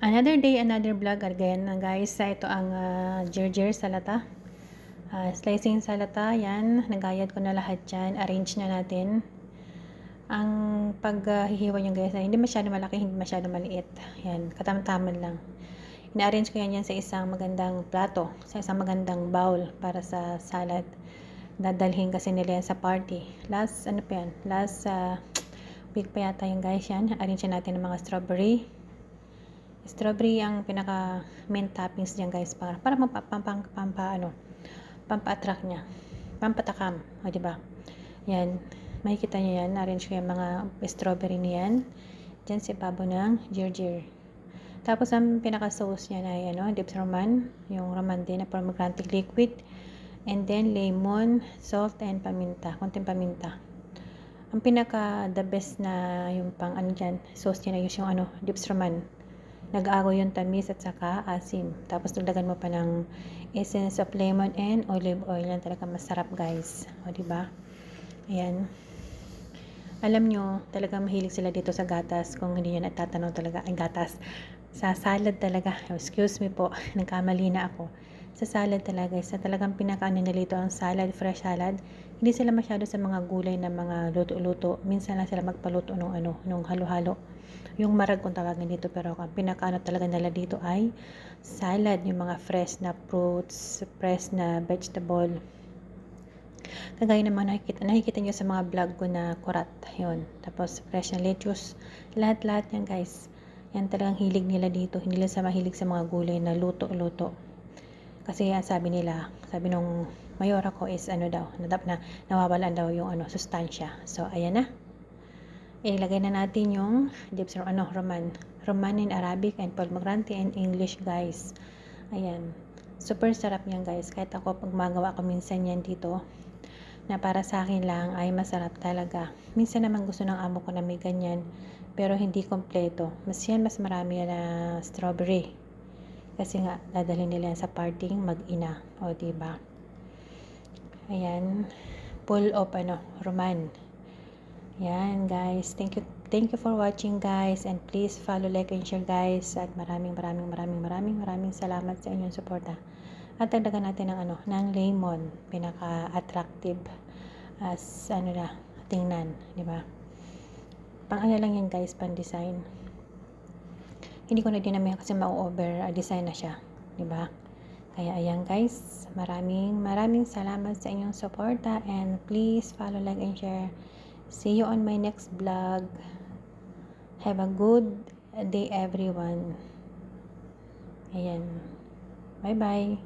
Another day, another vlog again guys. Ito ang gerger salata. Slicing salata, yan. Nagayad ko na lahat yan. Arrange na natin. Ang paghihiwa nyo guys, hindi masyado malaki, hindi masyado maliit. Yan, katamtaman lang. Ina-arrange ko yan sa isang magandang plato, sa isang magandang bowl para sa salad. Dadalhin kasi nila yan sa party. Last week pa yata yung guys yan. Arrange natin ng mga strawberry. Strawberry ang pinaka main toppings diyan guys, para pampa-attract niya. Pampatakam, o di ba? Yan. Makikita niyo yan, arrange ko yung mga strawberry niyan. Diyan sa ibabaw ng gerger. Tapos ang pinaka sauce niya ay dips roman, yung roman din na pomegranate liquid. And then lemon, salt and paminta, konting paminta. Ang pinaka the best na yung pang diyan, sauce niya na yung dips roman. Nag-aago yung tamis at saka asim. Tapos dagdagan mo pa ng essence of lemon and olive oil. Yan talaga masarap guys. O diba? Ayan. Alam nyo, talaga mahilig sila dito sa gatas. Kung hindi nyo natatanong talaga, ay gatas. Sa salad talaga. Excuse me po, nagkamali na ako. Sa salad talaga, sa talagang pinakaano nila dito ang salad, fresh salad. Hindi sila masyado sa mga gulay na mga luto-luto. Minsan lang sila magpaluto nung halo-halo. Yung marag kung tawagin dito, pero ang pinakaano talaga nila dito ay salad, yung mga fresh na fruits, fresh na vegetable. Kagaya naman nakikita nyo sa mga vlog ko na kurat, yun. Tapos fresh na lettuce, lahat-lahat yan guys. Yan talagang hilig nila dito, hindi nila mahilig sa mga gulay na luto-luto. Kasi sabi nung mayora ko is nawawalan daw yung sustansya. So ayan na. Ilagay na natin yung dips roman in Arabic and pomegranate and English guys. Ayan. Super sarap yan guys. Kahit ako pag magawa ko minsan yan dito, na para sa akin lang ay masarap talaga. Minsan naman gusto ng amo ko na may ganyan, pero hindi kompleto. Mas marami na strawberry. Kasi nga, dadalhin nila yan sa parting mag-ina. O diba? Ayan. Full of roman. Yan guys, thank you for watching guys, and please follow, like and share guys, at maraming salamat sa inyong suporta. At dagdagan natin ng lemon, pinaka-attractive as tingnan, di ba? Pang lang yan guys, pang design. Hindi ko na dinamihan kasi ma-over design na siya, di ba? Kaya ayan guys, maraming salamat sa inyong suporta, and please follow, like and share. See you on my next vlog. Have a good day everyone. Ayan. Bye-bye.